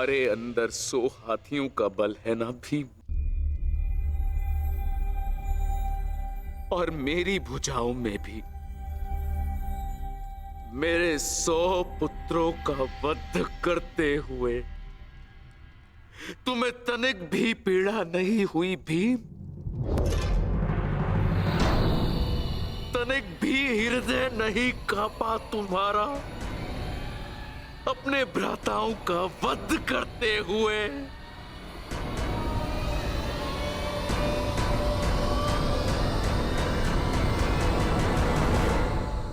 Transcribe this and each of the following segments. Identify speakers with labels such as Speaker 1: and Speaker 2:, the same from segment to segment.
Speaker 1: तुम्हारे अंदर 100 हाथियों का बल है ना भीम, और मेरी भुजाओं में भी मेरे 100 पुत्रों का वध करते हुए तुम्हें तनिक भी पीड़ा नहीं हुई भीम? तनिक भी हृदय नहीं कांपा तुम्हारा अपने भ्राताओं का वध करते हुए?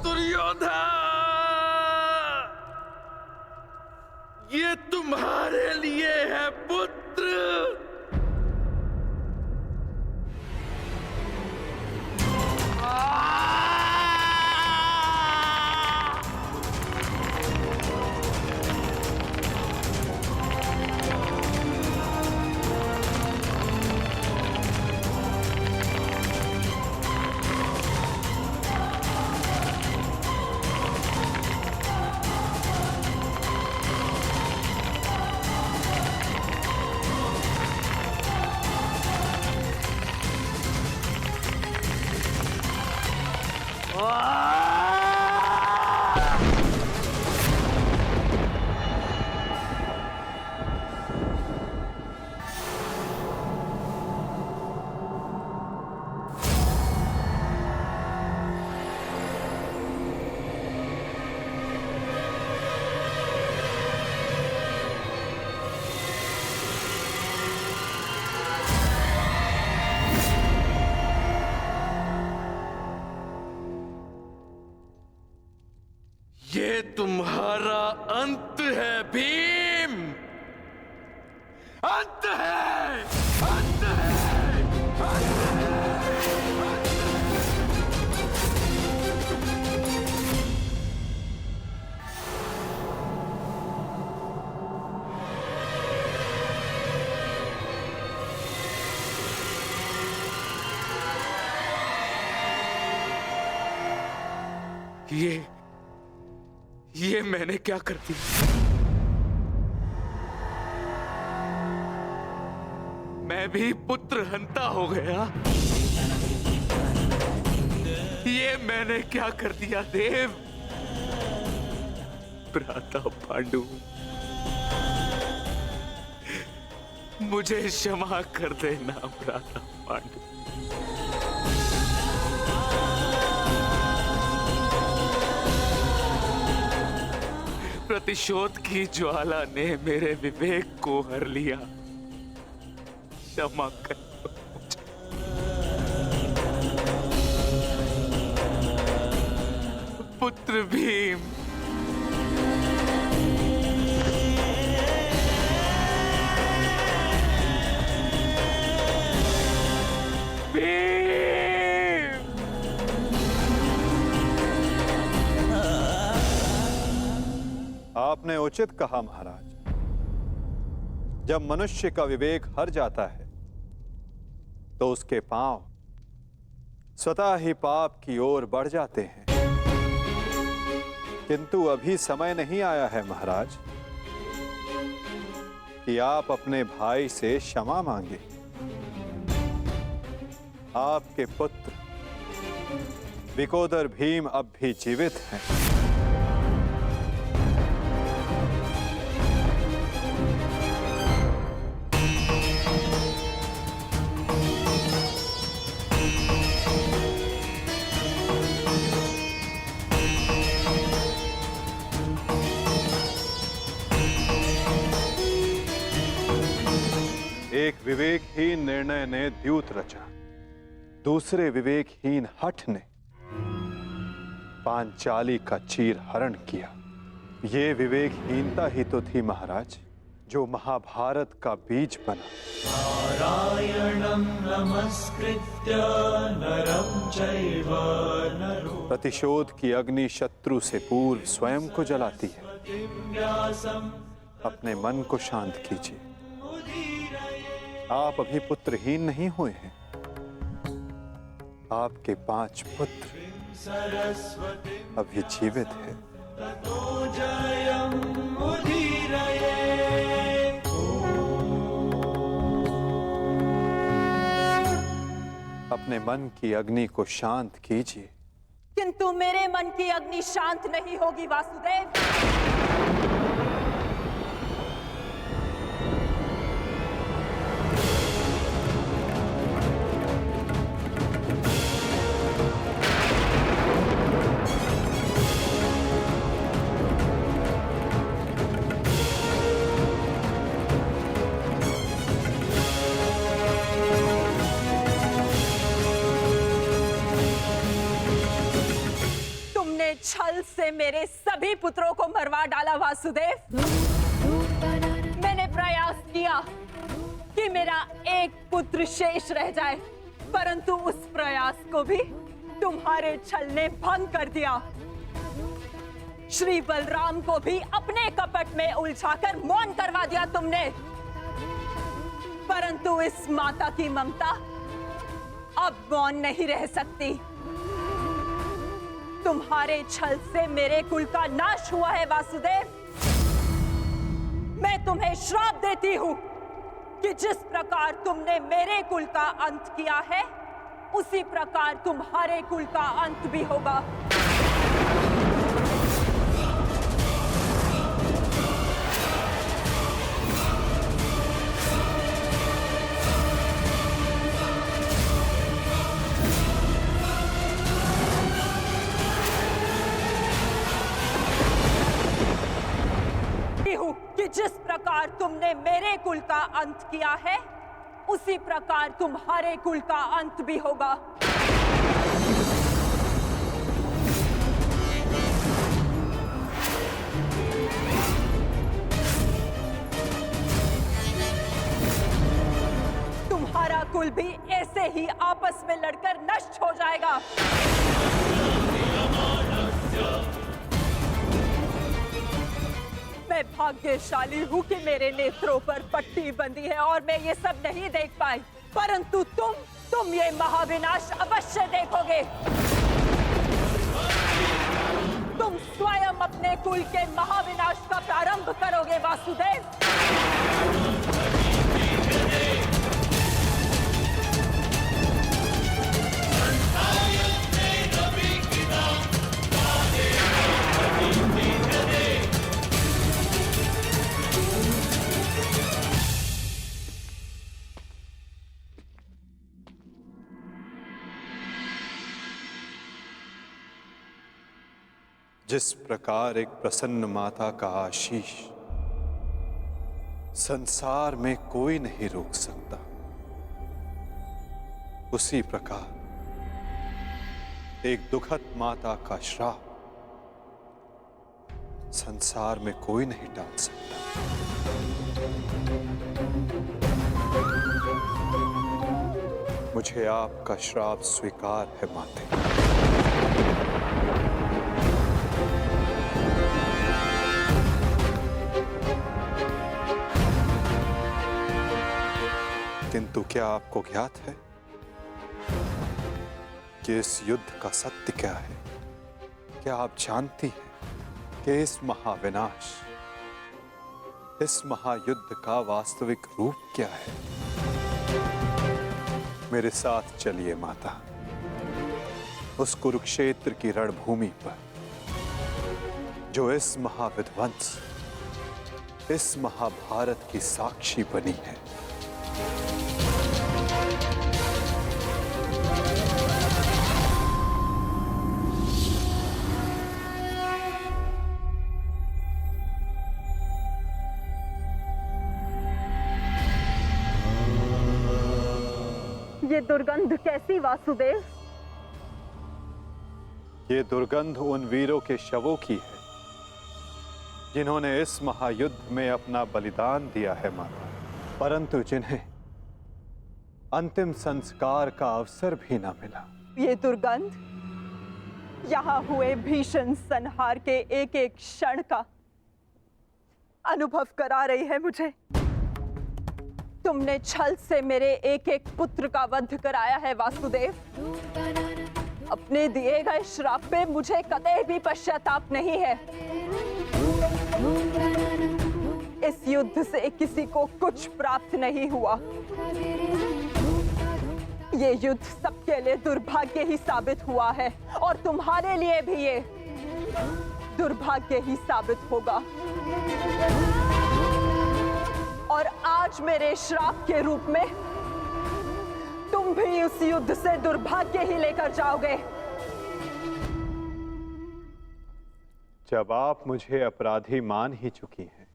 Speaker 1: दुर्योधन, ये तुम्हारे लिए है पुत्र। ये तुम्हारा अंत है भीम, अंत है, अंत है, अंत है। ये मैंने क्या कर दिया? मैं भी पुत्र हंता हो गया। ये मैंने क्या कर दिया देव? भ्राता पांडु, मुझे क्षमा कर देना भ्राता पांडु। प्रतिशोध की ज्वाला ने मेरे विवेक को हर लिया। क्षमा कर मुझे। पुत्र भीम,
Speaker 2: आपने उचित कहा महाराज। जब मनुष्य का विवेक हर जाता है तो उसके पांव स्वतः ही पाप की ओर बढ़ जाते हैं। किंतु अभी समय नहीं आया है महाराज कि आप अपने भाई से क्षमा मांगे। आपके पुत्र विकोदर भीम अब भी जीवित हैं। एक विवेकहीन निर्णय ने द्यूत रचा, दूसरे विवेकहीन हठ ने पांचाली का चीर हरण किया। ये विवेकहीनता ही तो थी महाराज जो महाभारत का बीज बना।
Speaker 3: नारायणं नमस्कृत्य नरं चैव नरोत्तमं।
Speaker 2: प्रतिशोध की अग्नि शत्रु से पूर्व स्वयं को जलाती है। अपने मन को शांत कीजिए। आप अभी पुत्रहीन नहीं हुए हैं। आपके 5 पुत्र अभी जीवित हैं।
Speaker 3: ततो जयं उदीरये।
Speaker 2: अपने मन की अग्नि को शांत कीजिए।
Speaker 4: किंतु मेरे मन की अग्नि शांत नहीं होगी वासुदेव। छल से मेरे सभी पुत्रों को मरवा डाला वासुदेव। मैंने प्रयास किया कि मेरा एक पुत्र शेष रह जाए, परंतु उस प्रयास को भी तुम्हारे छल ने भंग कर दिया। श्री बलराम को भी अपने कपट में उलझाकर मौन करवा दिया तुमने, परंतु इस माता की ममता अब मौन नहीं रह सकती। तुम्हारे छल से मेरे कुल का नाश हुआ है वासुदेव। मैं तुम्हें श्राप देती हूं कि जिस प्रकार तुमने मेरे कुल का अंत किया है, उसी प्रकार तुम्हारे कुल का अंत भी होगा। कि जिस प्रकार तुमने मेरे कुल का अंत किया है, उसी प्रकार तुम्हारे कुल का अंत भी होगा। तुम्हारा कुल भी ऐसे ही आपस में लड़कर नष्ट हो जाएगा। मैं भाग्यशाली हूँ कि मेरे नेत्रों पर पट्टी बंधी है और मैं ये सब नहीं देख पाई, परंतु तुम ये महाविनाश अवश्य देखोगे। तुम स्वयं अपने कुल के महाविनाश का प्रारंभ करोगे वासुदेव।
Speaker 2: जिस प्रकार एक प्रसन्न माता का आशीष संसार में कोई नहीं रोक सकता, उसी प्रकार एक दुखद माता का श्राप संसार में कोई नहीं टाल सकता। मुझे आपका श्राप स्वीकार है माते। किंतु क्या आपको ज्ञात है कि इस युद्ध का सत्य क्या है? क्या आप जानती हैं कि इस महाविनाश, इस महायुद्ध का वास्तविक रूप क्या है? मेरे साथ चलिए माता, उस कुरुक्षेत्र की रणभूमि पर जो इस महाविध्वंस, इस महाभारत की साक्षी बनी है।
Speaker 4: ये दुर्गंध कैसी वासुदेव?
Speaker 2: ये दुर्गंध उन वीरों के शवों की है जिन्होंने इस महायुद्ध में अपना बलिदान दिया है माता, परंतु जिन्हें अंतिम संस्कार का अवसर भी ना मिला।
Speaker 4: ये दुर्गंध यहाँ हुए भीषण संहार के एक एक क्षण का अनुभव करा रही है मुझे। तुमने छल से मेरे एक एक पुत्र का वध कराया है वासुदेव। अपने दिए गए श्राप पे मुझे कतई भी पश्चाताप नहीं है। इस युद्ध से किसी को कुछ प्राप्त नहीं हुआ। ये युद्ध सबके लिए दुर्भाग्य ही साबित हुआ है और तुम्हारे लिए भी ये दुर्भाग्य ही साबित होगा। और आज मेरे श्राप के रूप में तुम भी उस युद्ध से दुर्भाग्य ही लेकर जाओगे।
Speaker 2: जब आप मुझे अपराधी मान ही चुकी हैं,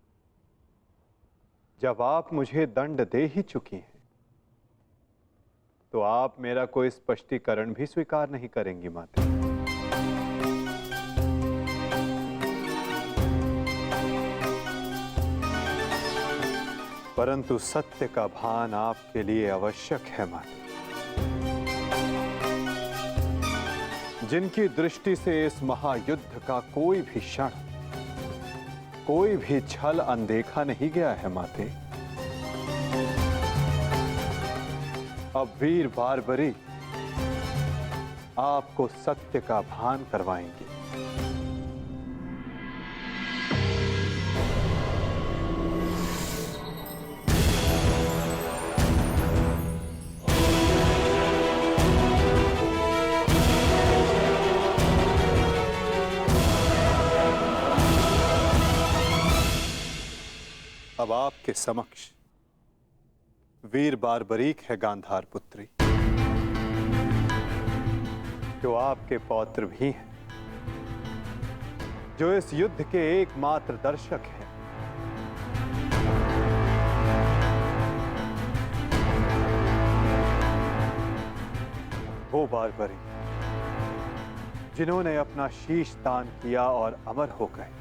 Speaker 2: जब आप मुझे दंड दे ही चुकी हैं, तो आप मेरा कोई स्पष्टीकरण भी स्वीकार नहीं करेंगी माते। परंतु सत्य का भान आपके लिए आवश्यक है माते। जिनकी दृष्टि से इस महायुद्ध का कोई भी क्षण, कोई भी छल अनदेखा नहीं गया है माते। अब वीर बार्बरी आपको सत्य का भान करवाएंगे। अब आपके समक्ष वीर बार्बरीक है गांधार पुत्री, जो आपके पौत्र भी हैं, जो इस युद्ध के एकमात्र दर्शक हैं। वो बार्बरी जिन्होंने अपना शीश दान किया और अमर हो गए।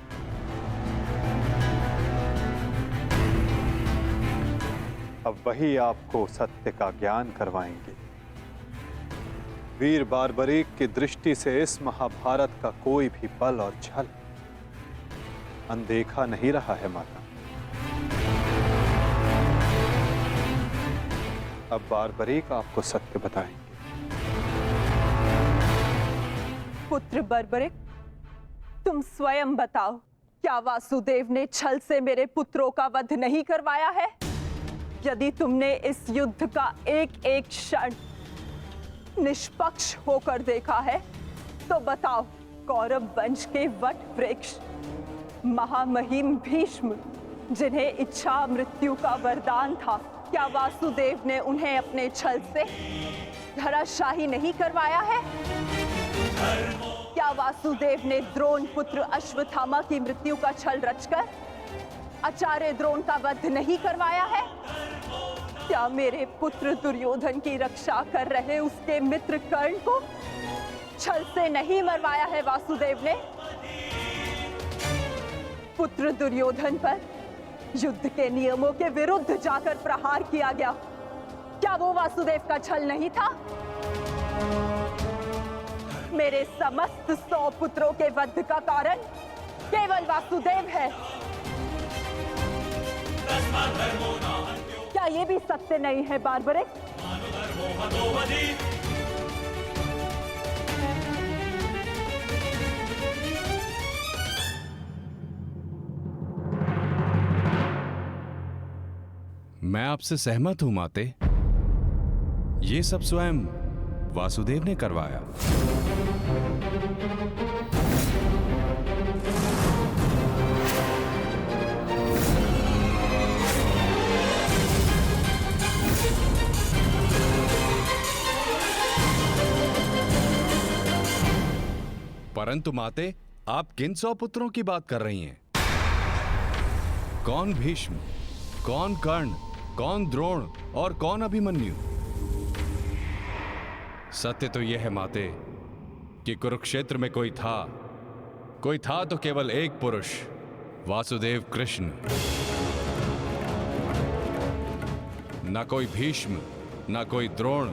Speaker 2: अब वही आपको सत्य का ज्ञान करवाएंगे। वीर बार्बरीक की दृष्टि से इस महाभारत का कोई भी बल और छल अनदेखा नहीं रहा है माता। अब बार्बरीक आपको सत्य बताएंगे।
Speaker 4: पुत्र बर्बरिक, तुम स्वयं बताओ, क्या वासुदेव ने छल से मेरे पुत्रों का वध नहीं करवाया है? यदि तुमने इस युद्ध का एक एक क्षण निष्पक्ष होकर देखा है, तो बताओ, कौरव वंश के वट वृक्ष महामहिम भीष्म, जिन्हें इच्छा मृत्यु का वरदान था, क्या वासुदेव ने उन्हें अपने छल से धराशाही नहीं करवाया है? क्या वासुदेव ने द्रोण पुत्र अश्वत्थामा की मृत्यु का छल रचकर आचार्य द्रोण का वध नहीं करवाया है? क्या मेरे पुत्र दुर्योधन की रक्षा कर रहे उसके मित्र कर्ण को छल से नहीं मरवाया है वासुदेव ने? पुत्र दुर्योधन पर युद्ध के नियमों के विरुद्ध जाकर प्रहार किया गया, क्या वो वासुदेव का छल नहीं था? मेरे समस्त 100 पुत्रों के वध का कारण केवल वासुदेव है। क्या ये भी सत्य नहीं है बार्बरिक?
Speaker 5: मैं आपसे सहमत हूं माते। ये सब स्वयं वासुदेव ने करवाया। परंतु माते, आप किन 100 पुत्रों की बात कर रही हैं? कौन भीष्म, कौन कर्ण, कौन द्रोण और कौन अभिमन्यु? सत्य तो यह है माते कि कुरुक्षेत्र में कोई था तो केवल एक पुरुष, वासुदेव कृष्ण। न कोई भीष्म, न कोई द्रोण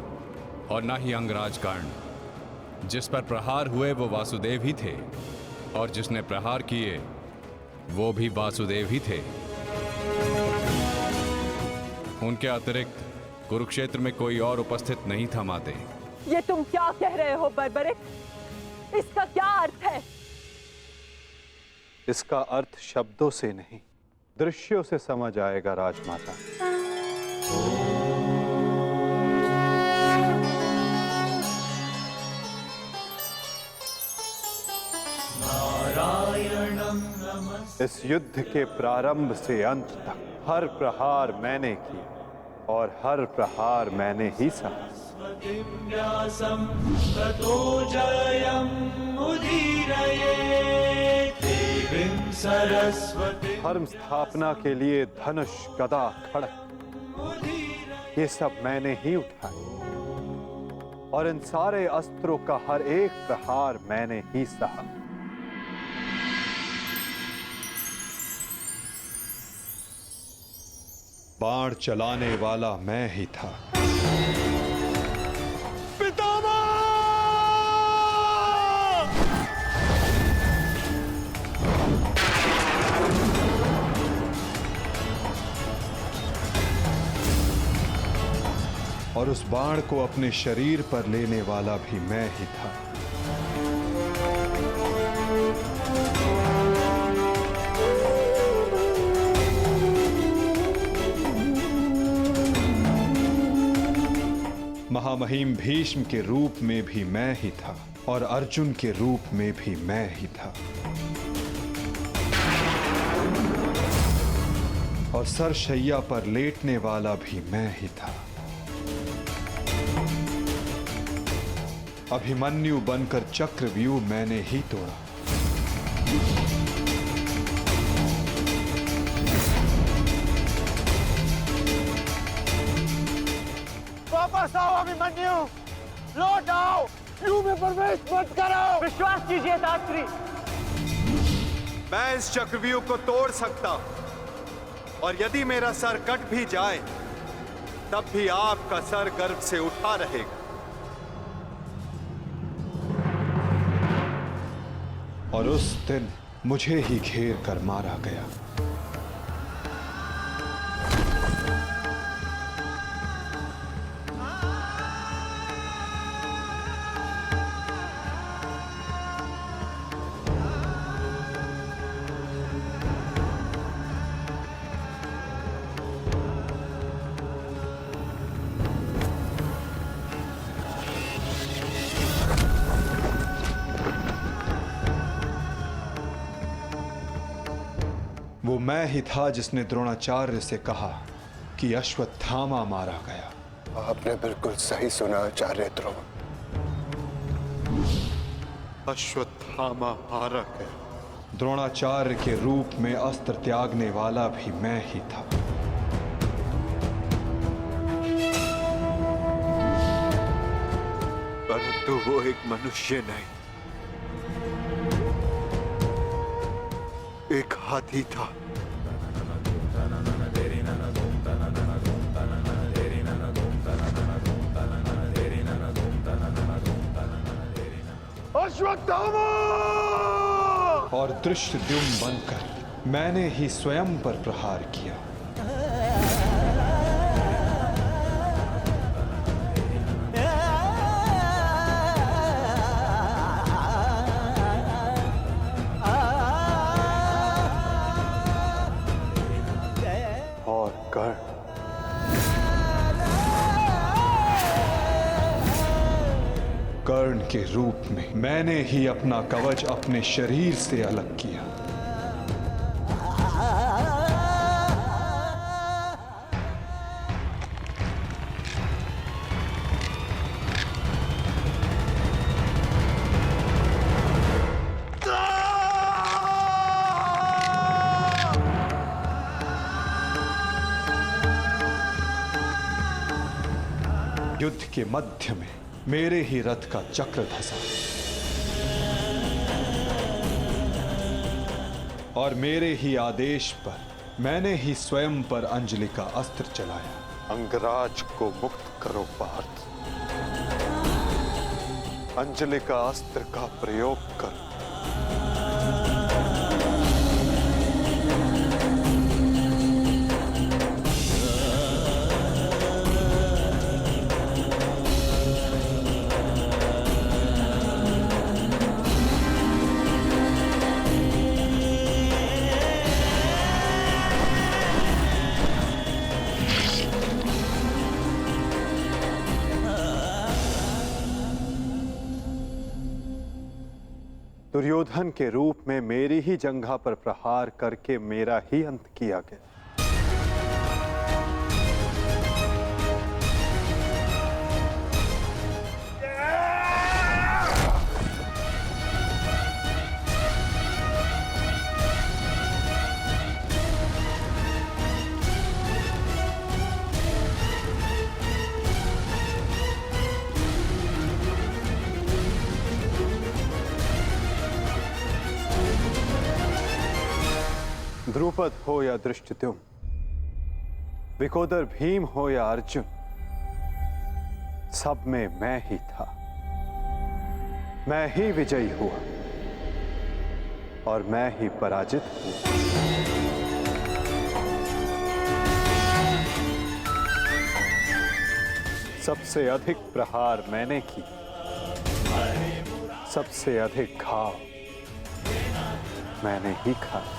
Speaker 5: और न ही अंगराज कर्ण। जिस पर प्रहार हुए वो वासुदेव ही थे, और जिसने प्रहार किए वो भी वासुदेव ही थे। उनके अतिरिक्त कुरुक्षेत्र में कोई और उपस्थित नहीं था माते।
Speaker 4: ये तुम क्या कह रहे हो बर्बरिक? इसका क्या अर्थ है?
Speaker 2: इसका अर्थ शब्दों से नहीं, दृश्यों से समझ आएगा राजमाता। इस युद्ध के प्रारंभ से अंत तक हर प्रहार मैंने किया और हर प्रहार मैंने ही सहा।
Speaker 3: व्यासं ततो जयम् उदीरये देवीं सरस्वती।
Speaker 2: धर्म स्थापना के लिए धनुष, गदा, खड्ग, ये सब मैंने ही उठाए और इन सारे अस्त्रों का हर एक प्रहार मैंने ही सहा। बाण चलाने वाला मैं ही था। और उस बाण को अपने शरीर पर लेने वाला भी मैं ही था। महामहिम भीष्म के रूप में भी मैं ही था और अर्जुन के रूप में भी मैं ही था। और सरशैया पर लेटने वाला भी मैं ही था। अभिमन्यु बनकर चक्रव्यूह मैंने ही तोड़ा।
Speaker 6: वापस आओ अभिमन्यु, लौट आओ, व्यूह में प्रवेश मत करो। विश्वास कीजिए दात्री,
Speaker 2: मैं इस चक्रव्यूह को तोड़ सकता और यदि मेरा सर कट भी जाए तब भी आपका सर गर्व से उठा रहेगा। और उस दिन मुझे ही घेर कर मारा गया। वो मैं ही था जिसने द्रोणाचार्य से कहा कि अश्वत्थामा मारा गया।
Speaker 7: आपने बिल्कुल सही सुना आचार्य द्रोण।
Speaker 2: अश्वत्थामा मारा गया। द्रोणाचार्य के रूप में अस्त्र त्यागने वाला भी मैं ही था। परंतु वो एक मनुष्य नहीं, एक हाथी था।
Speaker 6: अश्वत्थामा!
Speaker 2: और धृष्टद्युम्न बनकर मैंने ही स्वयं पर प्रहार किया। और कर्ण के रूप में मैंने ही अपना कवच अपने शरीर से अलग किया। युद्ध के मध्य में मेरे ही रथ का चक्र धंसा और मेरे ही आदेश पर मैंने ही स्वयं पर अंजलि का अस्त्र चलाया। अंगराज को मुक्त करो पार्थ, अंजलि का अस्त्र का प्रयोग करो। दुर्योधन के रूप में मेरी ही जंघा पर प्रहार करके मेरा ही अंत किया गया। द्रुपद हो या धृष्टद्युम्न, विकोदर भीम हो या अर्जुन, सब में मैं ही था। मैं ही विजयी हुआ और मैं ही पराजित हुआ। सबसे अधिक प्रहार मैंने की, सबसे अधिक घाव मैंने ही खाया।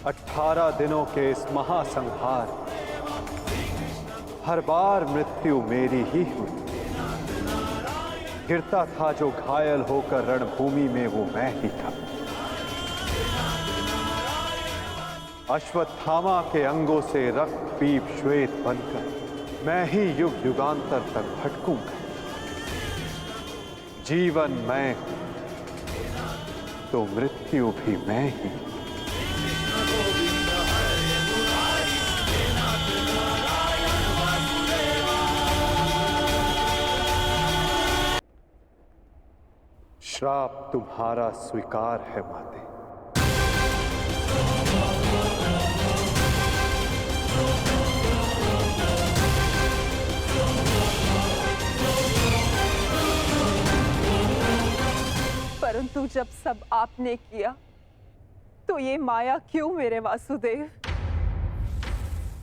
Speaker 2: अठारह दिनों के इस महासंहार हर बार मृत्यु मेरी ही हुई। गिरता था जो घायल होकर रणभूमि में वो मैं ही था। अश्वत्थामा के अंगों से रक्त पीप श्वेत बनकर मैं ही युग युगांतर तक भटकूंगा। जीवन मैं तो मृत्यु भी मैं ही। श्राप तुम्हारा स्वीकार है माते।
Speaker 4: परंतु जब सब आपने किया तो ये माया क्यों मेरे वासुदेव?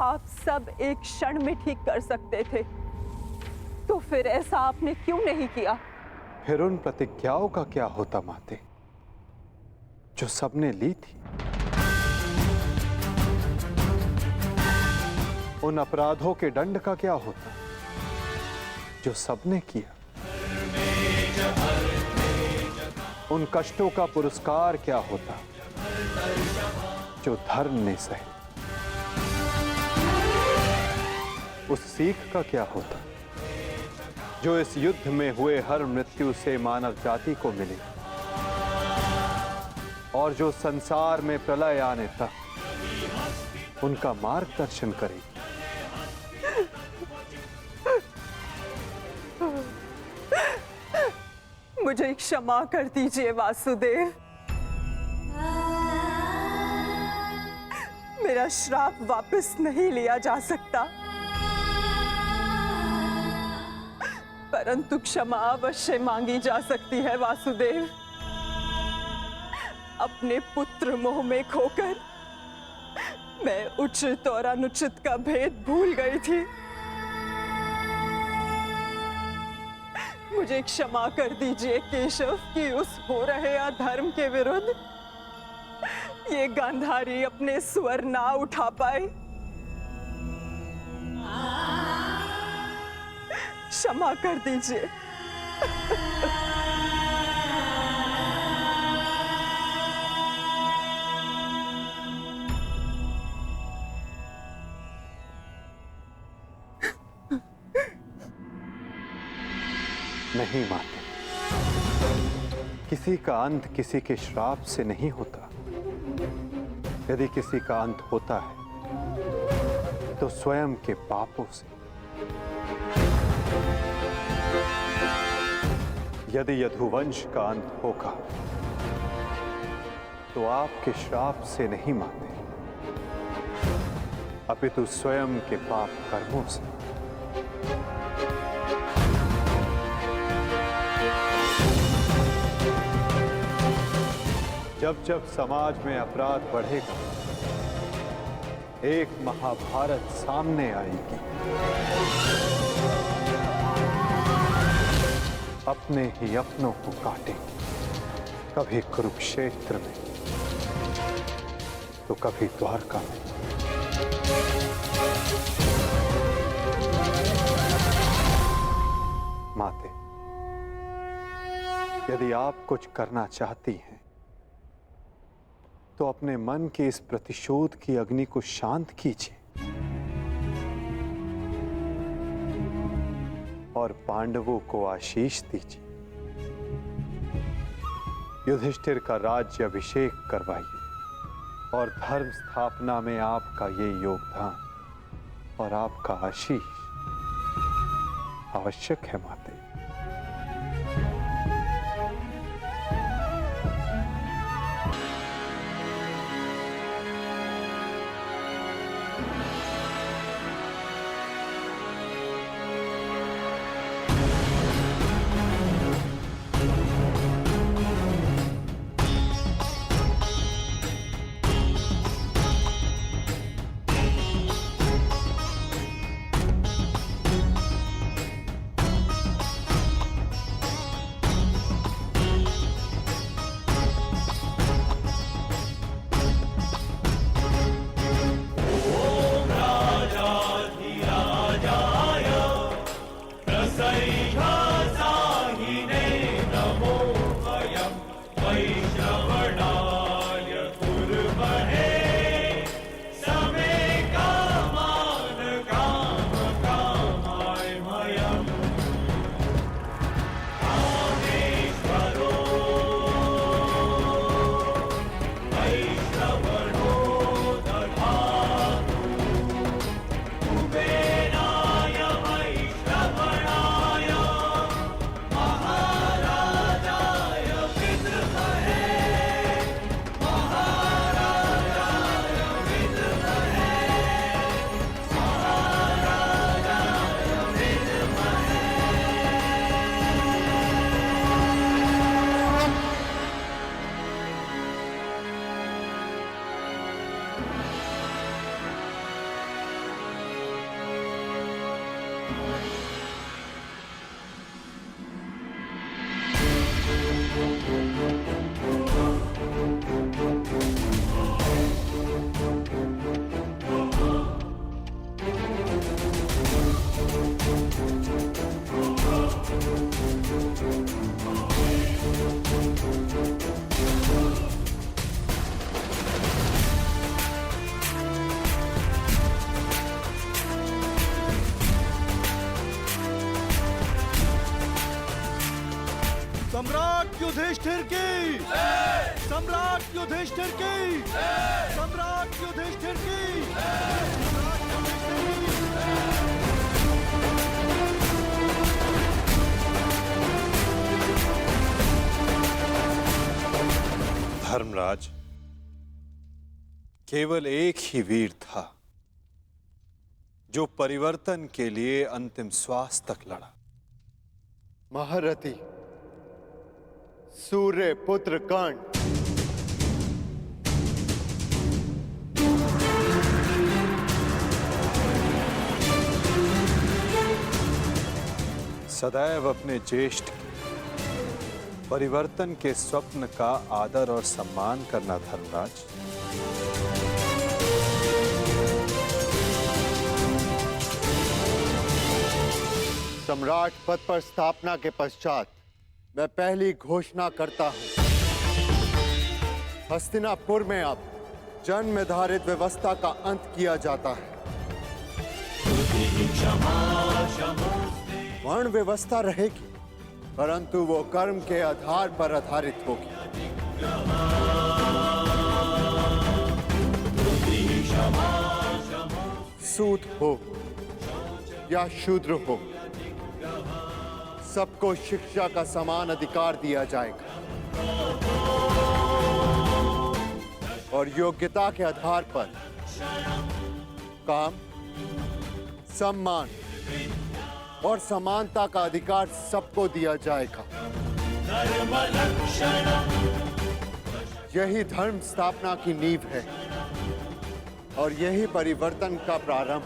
Speaker 4: आप सब एक क्षण में ठीक कर सकते थे, तो फिर ऐसा आपने क्यों नहीं किया?
Speaker 2: फिर उन प्रतिज्ञाओं का क्या होता माते, जो सबने ली थी? उन अपराधों के दंड का क्या होता, जो सबने किया? उन कष्टों का पुरस्कार क्या होता, जो धर्म ने सहे? उस सीख का क्या होता, जो इस युद्ध में हुए हर मृत्यु से मानव जाति को मिले और जो संसार में प्रलय आने तक उनका मार्गदर्शन करेगी?
Speaker 4: मुझे क्षमा कर दीजिए वासुदेव। मेरा श्राप वापस नहीं लिया जा सकता, परंतु क्षमा अवश्य मांगी जा सकती है वासुदेव। अपने पुत्र मोह में खोकर मैं उचित और अनुचित का भेद भूल गई थी। मुझे क्षमा कर दीजिए केशव कि उस हो रहे अधर्म के विरुद्ध ये गांधारी अपने स्वर ना उठा पाए। क्षमा कर दीजिए।
Speaker 2: नहीं माते, किसी का अंत किसी के श्राप से नहीं होता। यदि किसी का अंत होता है तो स्वयं के पापों से। यदि यदुवंश का अंत होगा तो आपके श्राप से नहीं माते, अपितु स्वयं के पाप कर्मों से। जब जब समाज में अपराध बढ़ेगा, एक महाभारत सामने आएगी। अपने ही अपनों को काटेंगे, कभी कुरुक्षेत्र में तो कभी द्वारका में। माते, यदि आप कुछ करना चाहती हैं तो अपने मन के इस प्रतिशोध की अग्नि को शांत कीजिए और पांडवों को आशीष दीजिए। युधिष्ठिर का राज्य अभिषेक करवाइए और धर्म स्थापना में आपका ये योगदान और आपका आशीष आवश्यक है माते।
Speaker 6: सम्राट युधिष्ठिर की, सम्राट युधिष्ठिर की, सम्राट युधिष्ठिर की।
Speaker 2: धर्मराज, केवल एक ही वीर था जो परिवर्तन के लिए अंतिम श्वास तक लड़ा।
Speaker 7: महारथी सूर्य पुत्र कर्ण।
Speaker 2: सदैव अपने ज्येष्ठ परिवर्तन के स्वप्न का आदर और सम्मान करना धर्मराज।
Speaker 7: सम्राट पद पर स्थापना के पश्चात मैं पहली घोषणा करता हूं, हस्तिनापुर में अब जन्म आधारित व्यवस्था का अंत किया जाता है। वर्ण व्यवस्था रहेगी, परंतु वो कर्म के आधार पर आधारित होगी। सूत हो या शूद्र हो, सबको शिक्षा का समान अधिकार दिया जाएगा और योग्यता के आधार पर काम, सम्मान और समानता का अधिकार सबको दिया जाएगा। यही धर्म स्थापना की नींव है और यही परिवर्तन का प्रारंभ।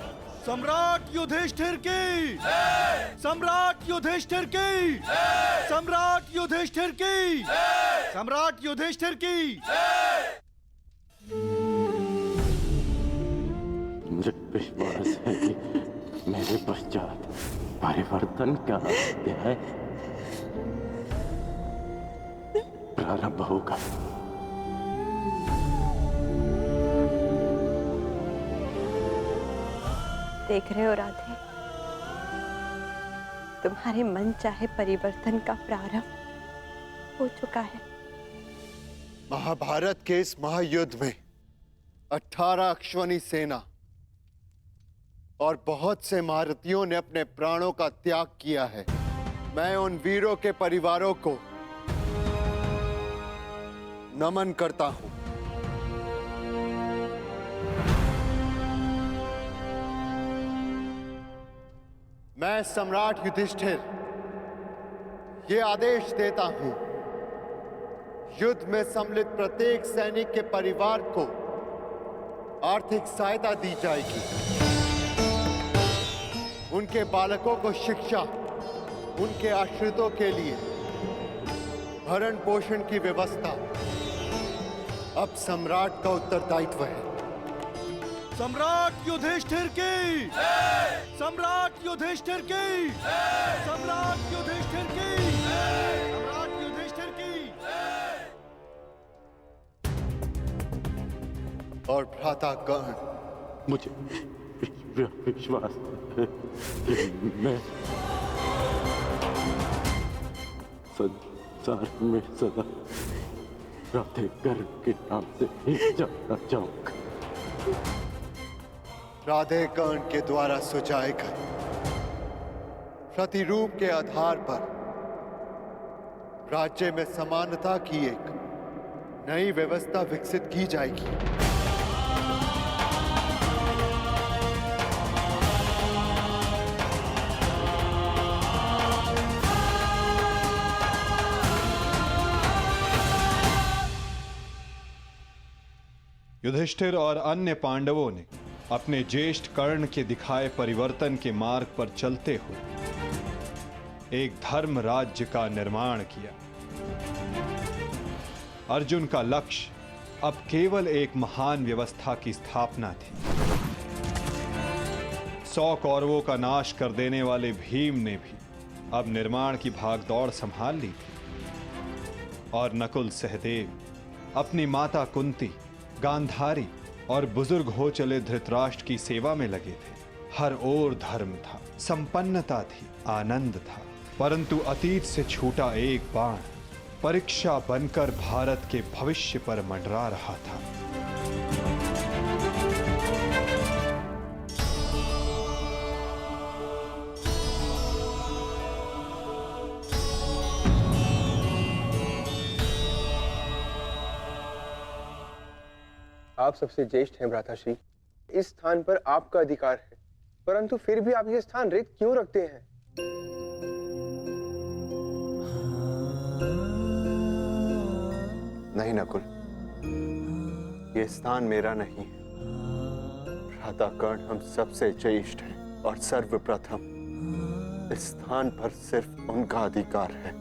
Speaker 8: सम्राट युधिष्ठिर की, सम्राट युधिष्ठिर की, सम्राट युधिष्ठिर की, सम्राट युधिष्ठिर की।
Speaker 9: मुझे विश्वास है कि मेरे पश्चात परिवर्तन का अध्याय प्रारंभ होगा।
Speaker 10: देख रहे हो राधे, तुम्हारे मन चाहे परिवर्तन का प्रारंभ हो चुका है।
Speaker 7: महाभारत के इस महायुद्ध में 18 अश्वनी सेना और बहुत से महारथियों ने अपने प्राणों का त्याग किया है। मैं उन वीरों के परिवारों को नमन करता हूं। मैं सम्राट युधिष्ठिर ये आदेश देता हूं, युद्ध में सम्मिलित प्रत्येक सैनिक के परिवार को आर्थिक सहायता दी जाएगी। उनके बालकों को शिक्षा, उनके आश्रितों के लिए भरण पोषण की व्यवस्था अब सम्राट का उत्तरदायित्व है।
Speaker 8: सम्राट युधिष्ठिर की, सम्राट युधिष्ठिर की, सम्राट युधिष्ठिर की, सम्राट युधिष्ठिर की।
Speaker 7: और भ्राता कर्ण,
Speaker 9: मुझे विश्वास है कि मैं संसार में सदा राधे कर्ण के नाम से ही जाना चाहूंगा।
Speaker 7: राधे कर्ण के द्वारा सुझाए गए प्रतिरूप के आधार पर राज्य में समानता की एक नई व्यवस्था विकसित की जाएगी।
Speaker 2: युधिष्ठिर और अन्य पांडवों ने अपने ज्येष्ठ कर्ण के दिखाए परिवर्तन के मार्ग पर चलते हुए एक धर्म राज्य का निर्माण किया। अर्जुन का लक्ष्य अब केवल एक महान व्यवस्था की स्थापना थी। 100 कौरवों का नाश कर देने वाले भीम ने भी अब निर्माण की भागदौड़ संभाल ली थी और नकुल सहदेव अपनी माता कुंती, गांधारी और बुजुर्ग हो चले धृतराष्ट्र की सेवा में लगे थे। हर ओर धर्म था, संपन्नता थी, आनंद था, परंतु अतीत से छूटा एक बाण परीक्षा बनकर भारत के भविष्य पर मंडरा रहा था।
Speaker 11: आप सबसे ज्येष्ठ हैं भ्राताश्री, इस स्थान पर आपका अधिकार है, परंतु फिर भी आप ये स्थान रिक्त क्यों रखते हैं?
Speaker 7: नहीं नकुल, ये स्थान मेरा नहीं है। भ्राता कर्ण हम सबसे ज्येष्ठ हैं और सर्वप्रथम इस स्थान पर सिर्फ उनका अधिकार है।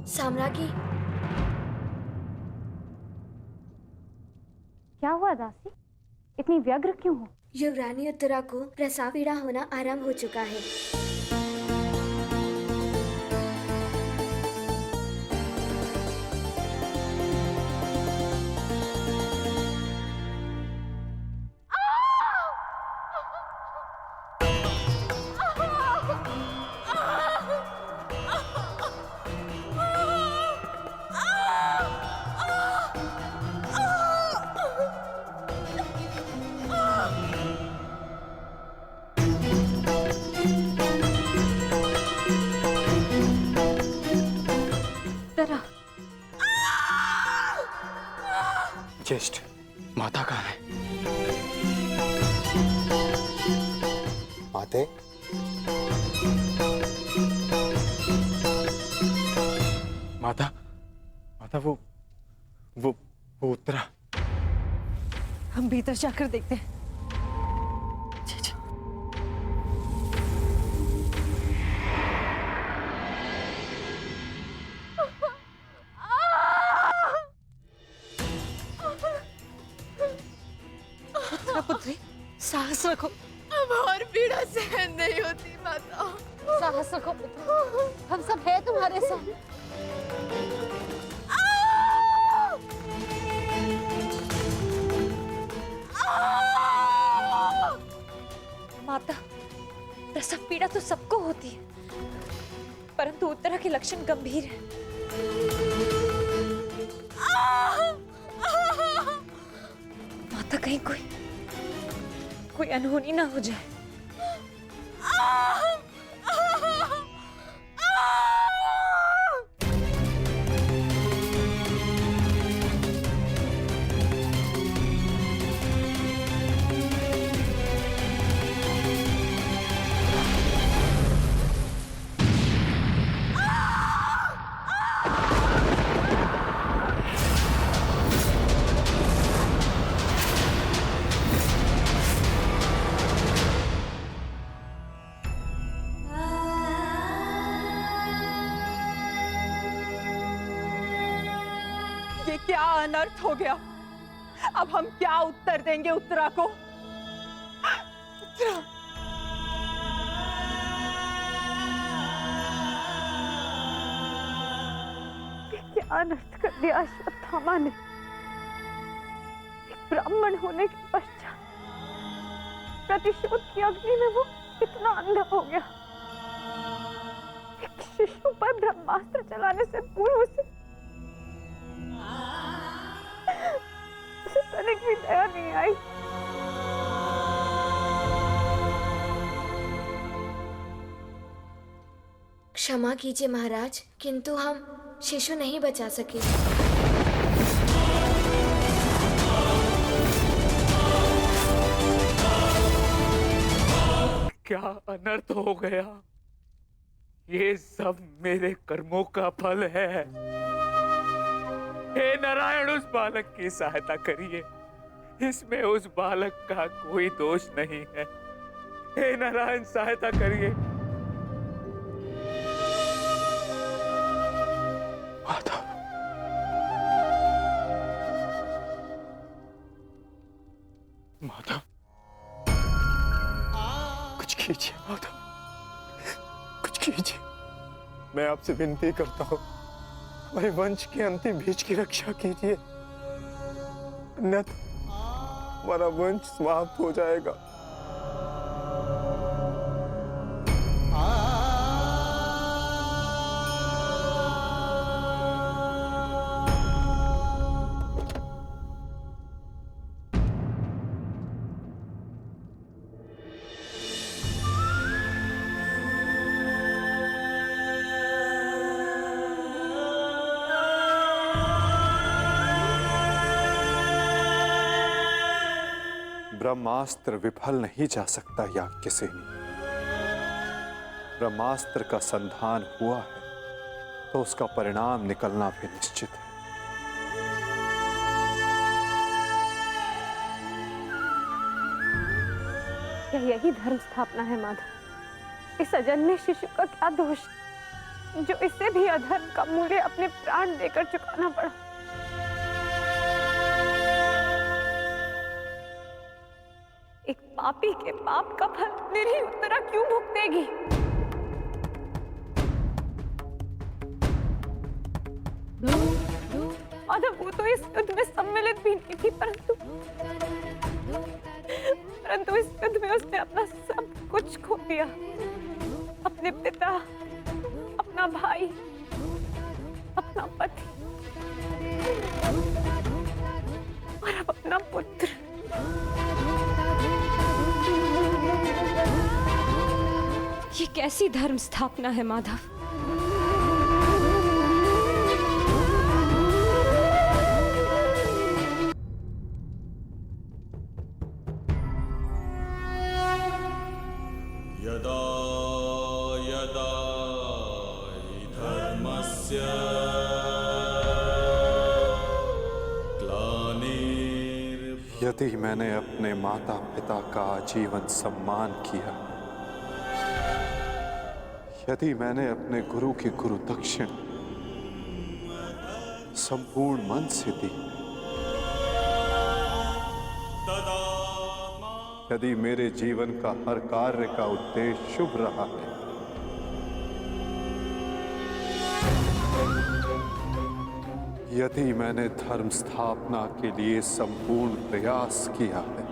Speaker 12: साम्राज्ञी,
Speaker 13: क्या हुआ दासी? इतनी व्यग्र क्यों हो?
Speaker 12: युवरानी उत्तरा को प्रसव पीड़ा होना आरंभ हो चुका है।
Speaker 11: ज्येष्ठ, माता कहाँ है?
Speaker 7: माते,
Speaker 11: माता, माता वो उतरा।
Speaker 10: हम भीतर जाकर देखते हैं। जी जी। पुत्री, साहस रखो।
Speaker 14: अब और पीड़ा सहन नहीं होती माता।
Speaker 10: साहस रखो पुत्री, हम सब हैं तुम्हारे साथ। माता, प्रसव पीड़ा तो सबको होती है, परंतु उत्तरा के लक्षण गंभीर हैं। माता, कहीं कोई अनहोनी ना हो जाए।
Speaker 4: ये क्या अनर्थ हो गया? अब हम क्या उत्तर देंगे उत्तरा को? उत्तरा,
Speaker 10: क्या अनर्थ कर दिया अश्वत्थामा ने। एक ब्राह्मण होने के पश्चात प्रतिशोध की अग्नि में वो इतना अंधा हो गया। एक शिशु पर ब्रह्मास्त्र चलाने से पूर्व उसे तनिक भी दया नहीं आई।
Speaker 12: क्षमा कीजिए महाराज, किंतु हम शिशु नहीं बचा सके।
Speaker 1: क्या अनर्थ हो गया? ये सब मेरे कर्मों का फल है। हे नारायण, उस बालक की सहायता करिए। इसमें उस बालक का कोई दोष नहीं है। हे नारायण, सहायता करिए।
Speaker 11: माधव, माधव, कुछ कीजिए माधव, कुछ कीजिए। मैं आपसे विनती करता हूँ, हमारे वंश के अंतिम बीज की रक्षा कीजिए, अन्यथा हमारा वंश समाप्त हो जाएगा।
Speaker 2: ब्रह्मास्त्र विफल नहीं जा सकता याज्ञसेनी। ब्रह्मास्त्र का संधान हुआ है तो उसका परिणाम निकलना भी निश्चित है।
Speaker 10: क्या यही धर्म स्थापना है माधव? इस अजन्मे शिशु का क्या दोष जो इससे भी अधर्म का मूल्य अपने प्राण देकर चुकाना पड़ा? एक पापी के पाप का फल निरीह उत्तरा क्यों भुगतेगी? माधव, वो तो इस युद्ध में सम्मिलित भी नहीं थी, परंतु इस युद्ध में उसने अपना सब कुछ खो दिया। अपने पिता, अपना भाई, अपना पति और अब अपना पुत्र। ये कैसी धर्म स्थापना है माधव?
Speaker 3: यदा यदा हि धर्मस्य
Speaker 2: यदि मैंने अपने माता पिता का आजीवन सम्मान किया, यदि मैंने अपने गुरु की गुरु दक्षिण संपूर्ण मन से दी, यदि मेरे जीवन का हर कार्य का उद्देश्य शुभ रहा है, यदि मैंने धर्म स्थापना के लिए संपूर्ण प्रयास किया है,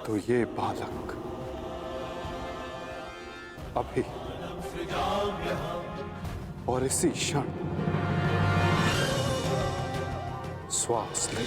Speaker 2: तो ये बालक अभी और इसी क्षण श्वास ले।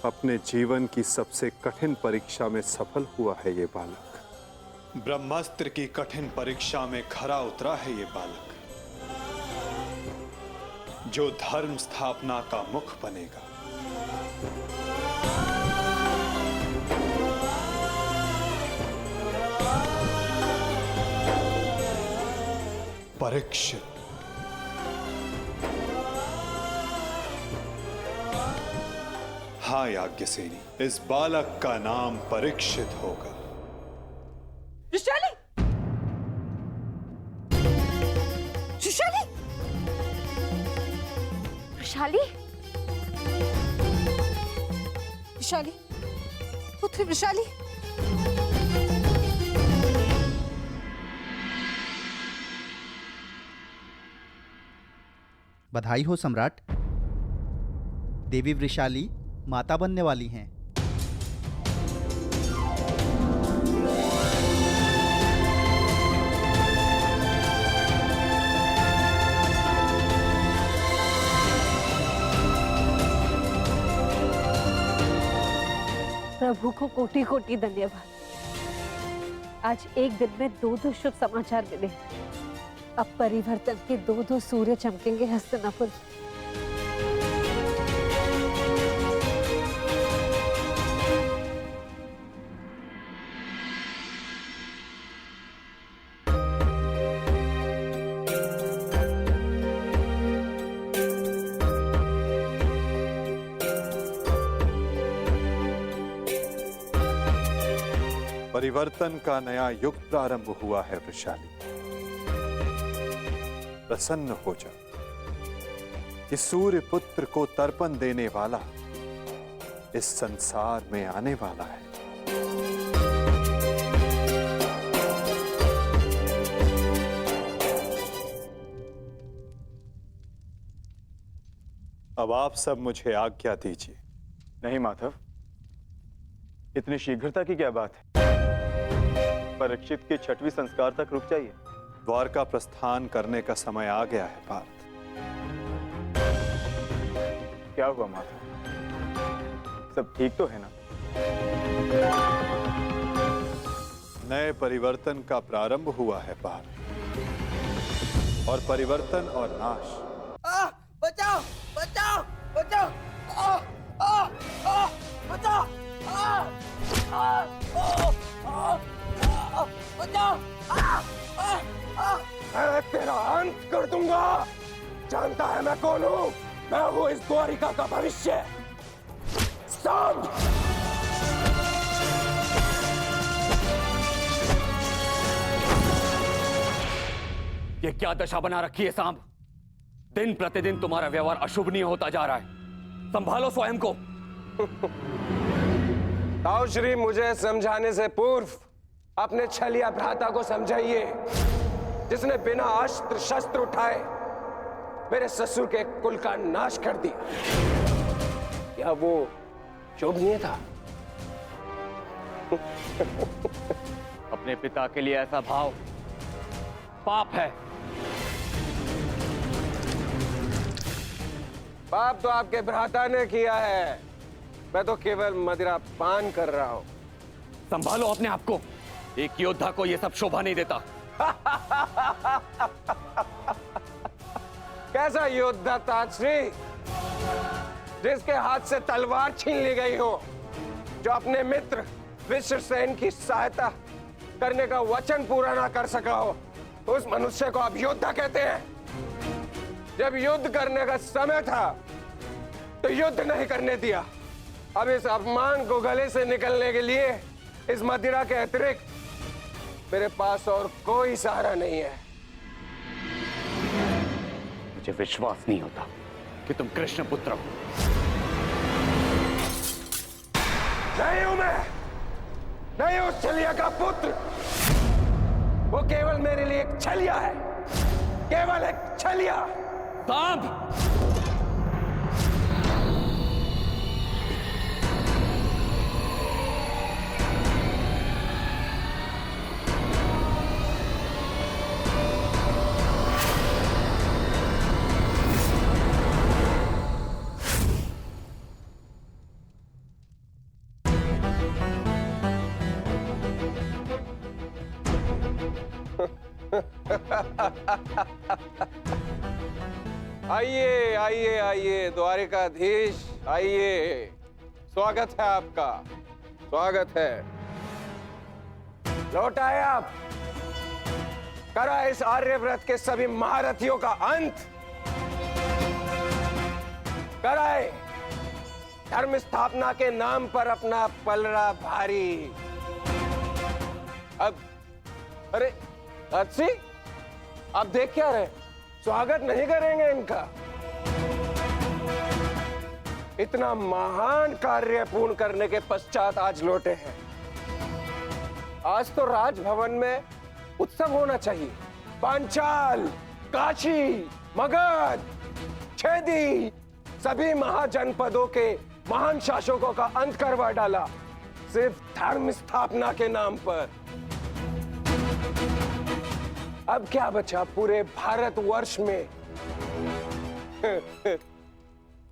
Speaker 2: अपने जीवन की सबसे कठिन परीक्षा में सफल हुआ है ये बालक। ब्रह्मास्त्र की कठिन परीक्षा में खरा उतरा है ये बालक, जो धर्म स्थापना का मुख बनेगा। परीक्षित। हाँ याज्ञसेनी, इस बालक का नाम परीक्षित होगा।
Speaker 4: विशाली! विशाली!
Speaker 10: विशाली?
Speaker 4: विशाली, उठ विशाली।
Speaker 15: बधाई हो सम्राट। देवी वृषाली माता बनने वाली हैं।
Speaker 10: प्रभु को कोटि कोटि धन्यवाद। आज एक दिन में दो शुभ समाचार मिले। अब परिवर्तन के दो सूर्य चमकेंगे हस्तिनापुर।
Speaker 2: परिवर्तन का नया युग प्रारंभ हुआ है वृषाली। प्रसन्न हो जा कि सूर्य पुत्र को तर्पण देने वाला इस संसार में आने वाला है। अब आप सब मुझे आज्ञा दीजिए।
Speaker 11: नहीं माधव, इतनी शीघ्रता की क्या बात है? परीक्षित के 6वें संस्कार तक रुक जाइए।
Speaker 2: द्वारका प्रस्थान करने का समय आ गया है पार्थ।
Speaker 11: क्या हुआ माधव? सब ठीक तो है ना?
Speaker 2: नए परिवर्तन का प्रारंभ हुआ है पार्थ, और परिवर्तन और नाश।
Speaker 6: बचाओ बचाओ बचाओ! बचाओ! बचाओ!
Speaker 8: मैं तेरा अंत कर दूंगा। जानता है मैं कौन हूं? मैं हूं इस द्वारिका का भविष्य। सांब!
Speaker 16: ये क्या दशा बना रखी है सांब? दिन प्रतिदिन तुम्हारा व्यवहार अशुभनीय होता जा रहा है। संभालो स्वयं को।
Speaker 8: ताऊ श्री मुझे समझाने से पूर्व अपने छलिया भ्राता को समझाइए, जिसने बिना अस्त्र शस्त्र उठाए मेरे ससुर के कुल का नाश कर दिया। क्या वो शोभनीय था?
Speaker 16: अपने पिता के लिए ऐसा भाव पाप है।
Speaker 8: पाप तो आपके भ्राता ने किया है, मैं तो केवल मदिरा पान कर रहा हूं।
Speaker 16: संभालो अपने आप को, एक योद्धा को यह सब शोभा नहीं देता।
Speaker 8: कैसा योद्धा ताजश्री, जिसके हाथ से तलवार छीन ली गई हो, जो अपने मित्र विश्वसेन की सहायता करने का वचन पूरा ना कर सका हो, उस मनुष्य को आप योद्धा कहते हैं? जब युद्ध करने का समय था तो युद्ध नहीं करने दिया। अब इस अपमान को गले से निकलने के लिए इस मदिरा के अतिरिक्त मेरे पास और कोई सहारा नहीं है।
Speaker 16: मुझे विश्वास नहीं होता कि तुम कृष्ण पुत्र हो।
Speaker 8: नहीं हूं मैं, नहीं उस छलिया का पुत्र। वो केवल मेरे लिए एक छलिया है, केवल एक छलिया।
Speaker 16: सांब!
Speaker 8: आइए आइए आइए द्वारिकाधीश, आइए। स्वागत है आपका, स्वागत है। लौट आए आप। करा इस आर्यव्रत के सभी महारथियों का अंत कराए। धर्म स्थापना के नाम पर अपना पलड़ा भारी। अब अरे अच्छी, आप देख क्या रहे? स्वागत नहीं करेंगे इनका? इतना महान कार्य पूर्ण करने के पश्चात आज लौटे हैं। आज तो राजभवन में उत्सव होना चाहिए। पांचाल, काशी, मगध, छेदी, सभी महाजनपदों के महान शासकों का अंत करवा डाला, सिर्फ धर्म स्थापना के नाम पर। अब क्या बचा पूरे भारतवर्ष में?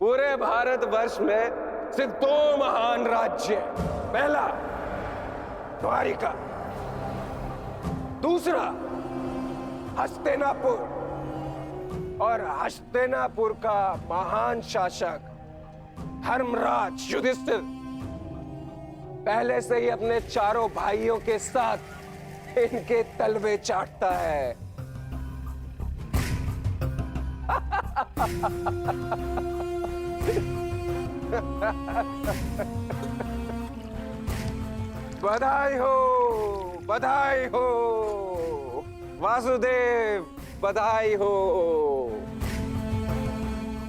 Speaker 8: पूरे भारतवर्ष में सिर्फ दो महान राज्य। पहला द्वारिका, दूसरा हस्तिनापुर। और हस्तिनापुर का महान शासक धर्मराज युधिष्ठिर पहले से ही अपने चारों भाइयों के साथ इनके तलवे चाटता है। बधाई हो, बधाई हो वासुदेव, बधाई हो।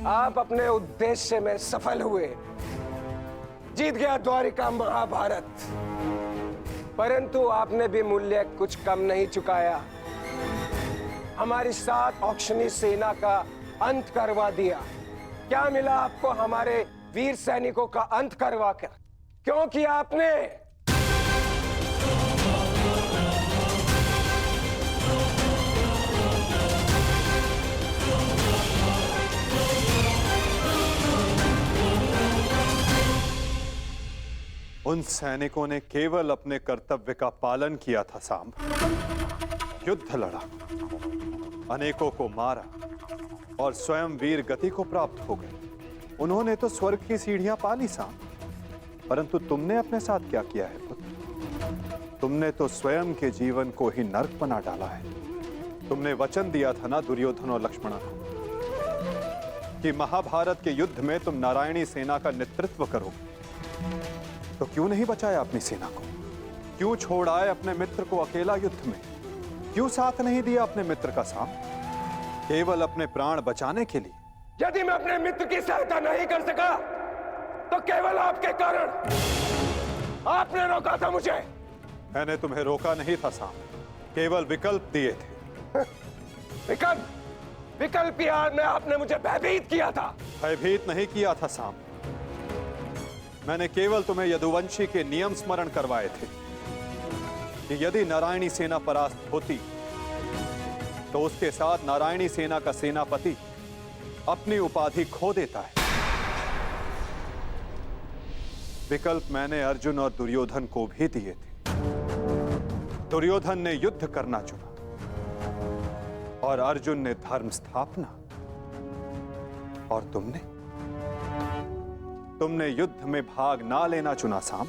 Speaker 8: आप अपने उद्देश्य में सफल हुए। जीत गया द्वारिका महाभारत। परंतु आपने भी मूल्य कुछ कम नहीं चुकाया। हमारी 7 औक्षणी सेना का अंत करवा दिया। क्या मिला आपको हमारे वीर सैनिकों का अंत करवा कर? क्योंकि आपने
Speaker 2: उन सैनिकों ने केवल अपने कर्तव्य का पालन किया था सांब। युद्ध लड़ा, अनेकों को मारा और स्वयं वीर गति को प्राप्त हो गए। उन्होंने तो स्वर्ग की सीढ़ियां पाली सांब। परंतु तुमने अपने साथ क्या किया है पुत्र? तुमने तो स्वयं के जीवन को ही नर्क बना डाला है। तुमने वचन दिया था ना दुर्योधन और लक्ष्मण को कि महाभारत के युद्ध में तुम नारायणी सेना का नेतृत्व करोगे। तो क्यों नहीं बचाया अपनी सेना को? क्यों छोड़ आए अपने मित्र को अकेला युद्ध में? क्यों साथ नहीं दिया अपने मित्र का साथ? केवल अपने प्राण बचाने के लिए?
Speaker 8: यदि मैं अपने मित्र की सहायता नहीं कर सका तो केवल आपके कारण। आपने रोका था मुझे,
Speaker 2: मैंने तुम्हें रोका नहीं था साम, केवल विकल्प दिए थे।
Speaker 8: विकल्प की आड़ में आपने मुझे भयभीत किया था।
Speaker 2: भयभीत नहीं किया था साम, मैंने केवल तुम्हें यदुवंशी के नियम स्मरण करवाए थे कि यदि नारायणी सेना परास्त होती तो उसके साथ नारायणी सेना का सेनापति अपनी उपाधि खो देता है। विकल्प मैंने अर्जुन और दुर्योधन को भी दिए थे। दुर्योधन ने युद्ध करना चुना और अर्जुन ने धर्म स्थापना, और तुमने युद्ध में भाग ना लेना चुना साम।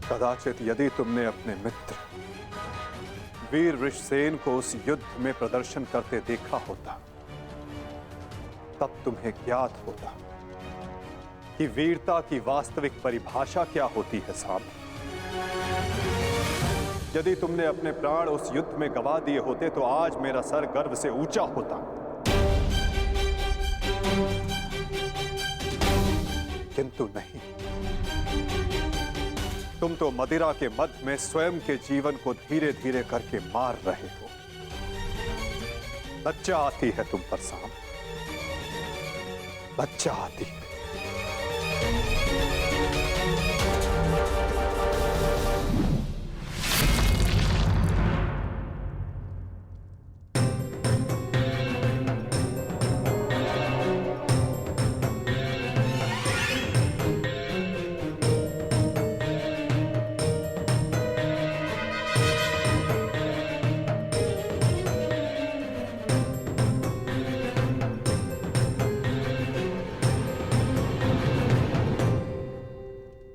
Speaker 2: कदाचित यदि तुमने अपने मित्र वीर वृषसेन को उस युद्ध में प्रदर्शन करते देखा होता, तब तुम्हें ज्ञात होता कि वीरता की वास्तविक परिभाषा क्या होती है साहब। यदि तुमने अपने प्राण उस युद्ध में गवा दिए होते तो आज मेरा सर गर्व से ऊंचा होता, किंतु नहीं। तुम तो मदिरा के मद में स्वयं के जीवन को धीरे धीरे करके मार रहे हो। लज्जा आती है तुम पर साम, लज्जा आती है।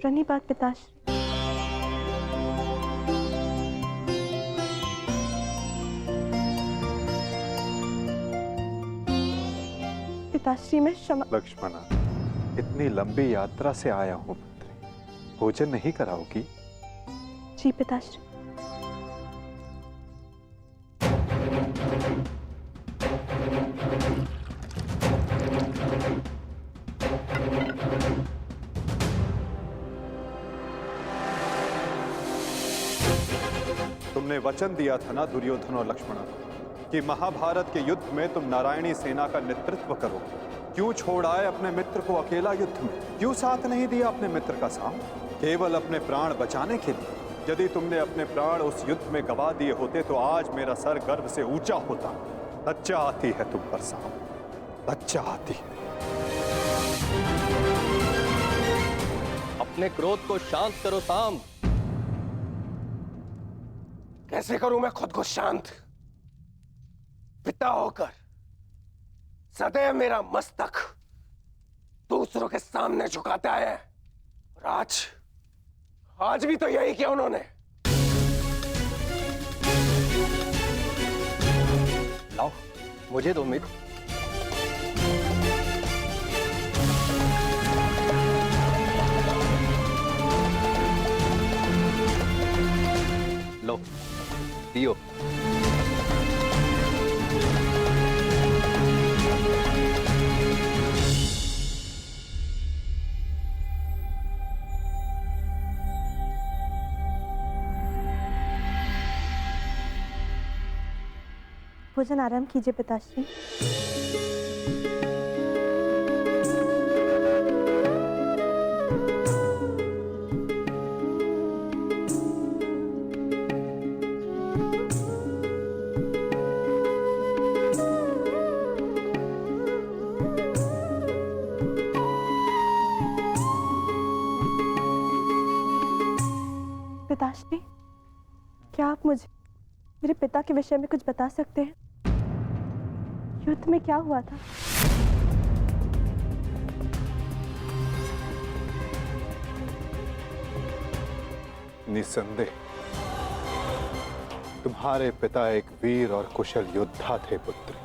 Speaker 10: प्रणिपात पिताश्री। पिताश्री मैं क्षमा।
Speaker 2: लक्ष्मणा, इतनी लंबी यात्रा से आया हूं पुत्री, भोजन नहीं कराओगी?
Speaker 10: जी पिताश्री।
Speaker 2: तुमने वचन दिया था ना दुर्योधन और लक्ष्मण कि महाभारत के युद्ध में तुम नारायणी सेना का नेतृत्व करोगे। क्यों छोड़ आए अपने मित्र को अकेला युद्ध में? क्यों साथ नहीं दिया अपने मित्र का साम, केवल अपने प्राण बचाने के लिए? यदि तुमने अपने प्राण उस युद्ध में गवा दिए होते तो आज मेरा सर गर्व से ऊंचा होता। लज्जा आती है तुम पर साम, लज्जा आती है।
Speaker 16: अपने क्रोध को शांत करो साम।
Speaker 8: कैसे करूं मैं खुद को शांत? पिता होकर सदैव मेरा मस्तक दूसरों के सामने झुकाता है, और आज भी तो यही किया उन्होंने।
Speaker 16: लाओ मुझे दो मित्र। लो पियो।
Speaker 10: भोजन आराम कीजिए पिताश्री। पिताश्री, क्या आप मुझे मेरे पिता के विषय में कुछ बता सकते हैं? युद्ध में क्या हुआ था?
Speaker 2: निसंदेह तुम्हारे पिता एक वीर और कुशल योद्धा थे पुत्री,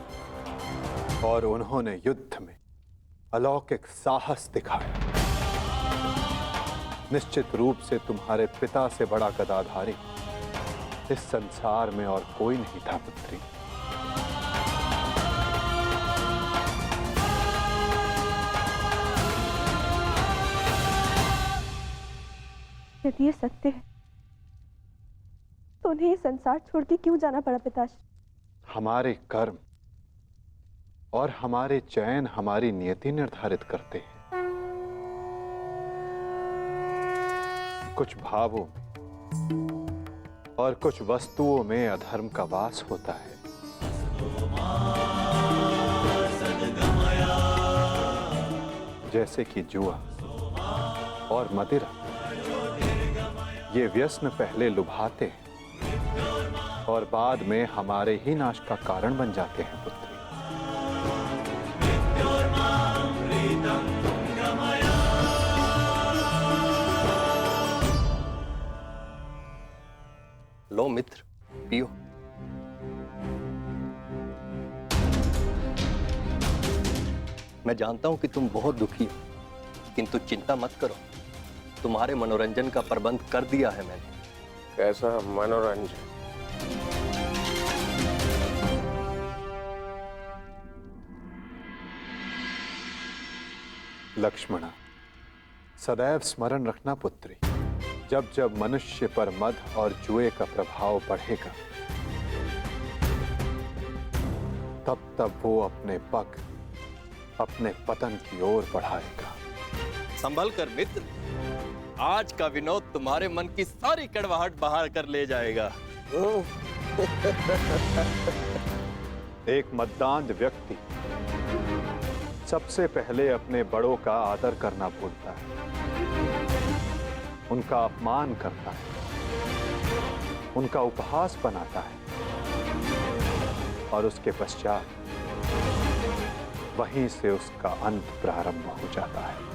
Speaker 2: और उन्होंने युद्ध में अलौकिक साहस दिखाया। निश्चित रूप से तुम्हारे पिता से बड़ा गदाधारी इस संसार में और कोई नहीं था पुत्री।
Speaker 10: यदि ये सत्य है तो उन्हें ये संसार छोड़ के क्यों जाना पड़ा पिताश्री?
Speaker 2: हमारे कर्म और हमारे चयन हमारी नियति निर्धारित करते हैं। कुछ भावों में और कुछ वस्तुओं में अधर्म का वास होता है। जैसे कि जुआ और मदिरा, ये व्यसन पहले लुभाते हैं और बाद में हमारे ही नाश का कारण बन जाते हैं पुत्री।
Speaker 17: लो मित्र, पियो। मैं जानता हूं कि तुम बहुत दुखी हो, किंतु चिंता मत करो, तुम्हारे मनोरंजन का प्रबंध कर दिया है मैंने।
Speaker 8: कैसा मनोरंजन?
Speaker 2: लक्ष्मणा, सदैव स्मरण रखना पुत्री, जब जब मनुष्य पर मद और जुए का प्रभाव बढ़ेगा तब तब वो अपने पग अपने पतन की ओर बढ़ाएगा।
Speaker 17: संभल कर मित्र, आज का विनोद तुम्हारे मन की सारी कड़वाहट बाहर कर ले जाएगा।
Speaker 2: एक मद्दांध व्यक्ति सबसे पहले अपने बड़ों का आदर करना भूलता है, उनका अपमान करता है, उनका उपहास बनाता है और उसके पश्चात वहीं से उसका अंत प्रारंभ हो जाता है।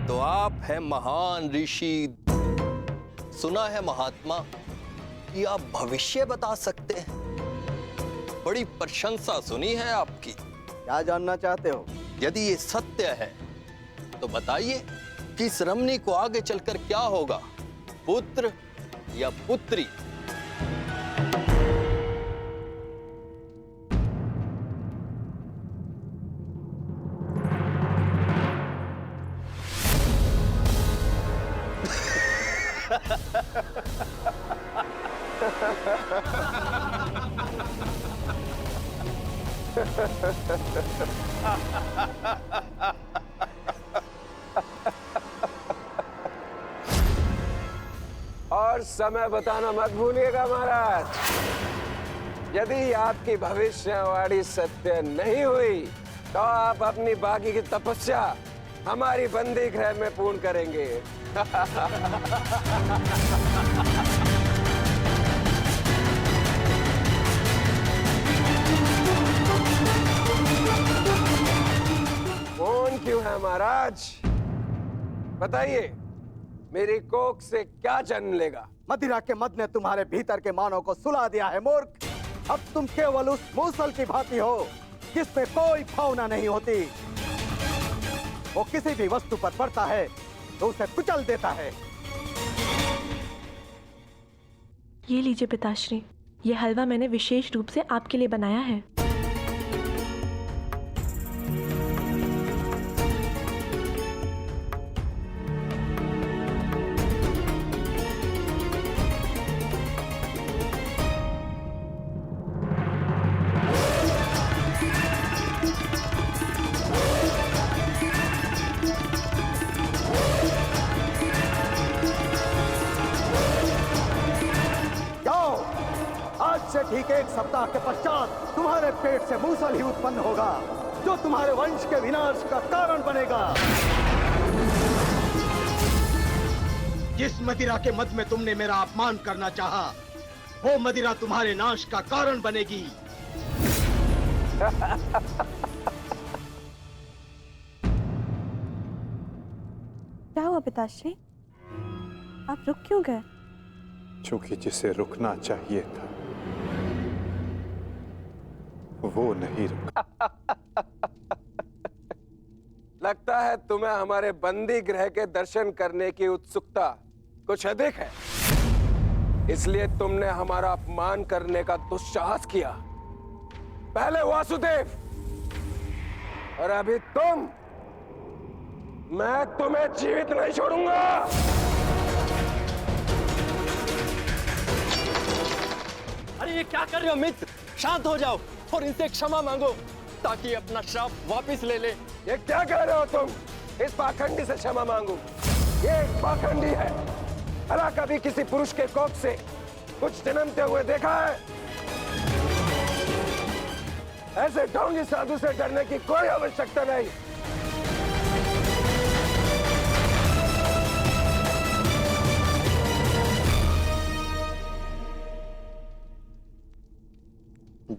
Speaker 17: तो आप हैं महान ऋषि, सुना है महात्मा कि आप भविष्य बता सकते हैं। बड़ी प्रशंसा सुनी है आपकी।
Speaker 15: क्या जानना चाहते हो?
Speaker 17: यदि ये सत्य है तो बताइए कि इस रमणी को आगे चलकर क्या होगा, पुत्र या पुत्री?
Speaker 8: और समय बताना मत भूलिएगा महाराज। यदि आपकी भविष्यवाणी सत्य नहीं हुई तो आप अपनी बाकी की तपस्या हमारी बंदी गृह में पूर्ण करेंगे। कौन क्यों है महाराज? बताइए, मेरी कोख से क्या जन्म लेगा?
Speaker 15: मदिरा के मद ने तुम्हारे भीतर के मानव को सुला दिया है मूर्ख। अब तुम केवल उस मूसल की भांति हो जिसमें कोई भावना नहीं होती। वो किसी भी वस्तु पर पड़ता है तो उसे कुचल देता है।
Speaker 10: ये लीजिए पिताश्री, ये हलवा मैंने विशेष रूप से आपके लिए बनाया है।
Speaker 15: ठीक 1 सप्ताह के पश्चात तुम्हारे पेट से मूसल ही उत्पन्न होगा जो तुम्हारे वंश के विनाश का कारण बनेगा।
Speaker 18: जिस मदिरा के मद में तुमने मेरा अपमान करना चाहा, वो मदिरा तुम्हारे नाश का कारण बनेगी।
Speaker 10: क्या हुआ पिताश्री? आप रुक क्यों गए?
Speaker 2: चूंकि जिसे रुकना चाहिए था वो नहीं रुका।
Speaker 8: लगता है तुम्हें हमारे बंदी गृह के दर्शन करने की उत्सुकता कुछ अधिक है, इसलिए तुमने हमारा अपमान करने का दुस्साहस किया। पहले वासुदेव और अभी तुम। मैं तुम्हें जीवित नहीं छोड़ूंगा।
Speaker 17: अरे ये क्या कर रहे हो मित्र? शांत हो जाओ और इनसे क्षमा मांगो ताकि अपना श्राप वापस ले ले।
Speaker 8: ये क्या कह रहे हो तुम? इस पाखंडी से क्षमा मांगू? ये एक पाखंडी है। भला कभी किसी पुरुष के कोख से कुछ जन्मते हुए देखा है? ऐसे ढोंगी साधु से डरने की कोई आवश्यकता नहीं।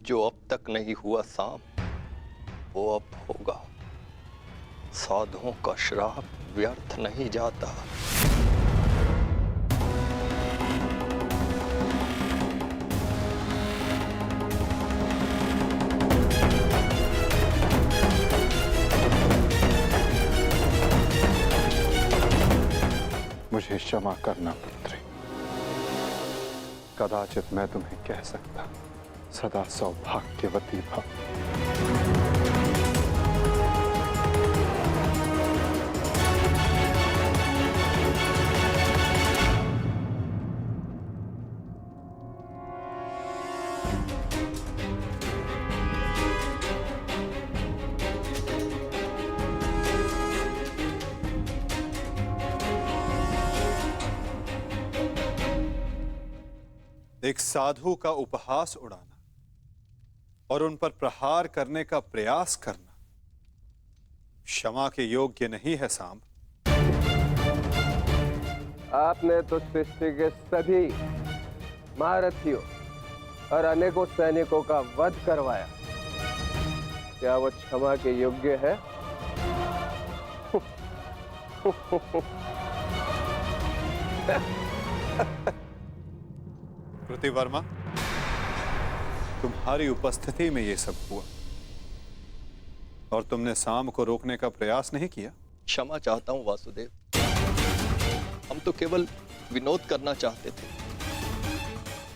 Speaker 17: जो अब तक नहीं हुआ साम, वो अब होगा। साधुओं का श्राप व्यर्थ नहीं जाता।
Speaker 2: मुझे क्षमा करना पुत्री। कदाचित मैं तुम्हें कह सकता सदा सौभाग्यवती भव। एक साधु का उपहास उड़ाना और उन पर प्रहार करने का प्रयास करना क्षमा के योग्य नहीं है सांब।
Speaker 8: आपने तो सृष्टि के सभी महारथियों और अनेकों सैनिकों का वध करवाया। क्या वो क्षमा के योग्य है?
Speaker 2: कृतिवर्मा, तुम्हारी उपस्थिति में ये सब हुआ और तुमने साम को रोकने का प्रयास नहीं किया।
Speaker 17: क्षमा चाहता हूं वासुदेव। हम तो केवल विनोद करना चाहते थे।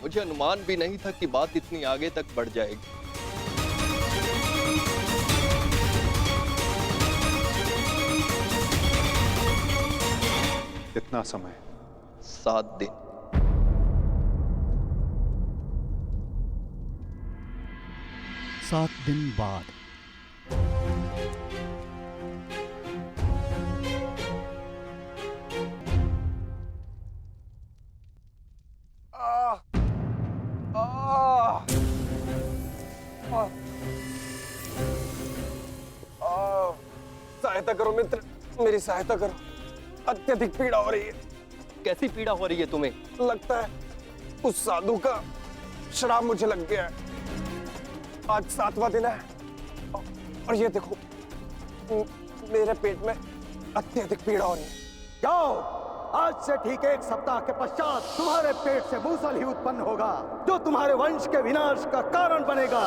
Speaker 17: मुझे अनुमान भी नहीं था कि बात इतनी आगे तक बढ़ जाएगी।
Speaker 2: कितना समय?
Speaker 17: 7 दिन।
Speaker 19: सात दिन बाद
Speaker 8: सहायता करो मित्र, मेरी सहायता करो। अत्यधिक पीड़ा हो रही है।
Speaker 17: कैसी पीड़ा हो रही है तुम्हें?
Speaker 8: लगता है उस साधु का श्राप मुझे लग गया है। आज 7वां दिन है और ये देखो मेरे पेट में अत्यधिक पीड़ा हो रही है।
Speaker 15: जाओ, आज से ठीक 1 सप्ताह के पश्चात तुम्हारे पेट से मूसल ही उत्पन्न होगा जो तुम्हारे वंश के विनाश का कारण बनेगा।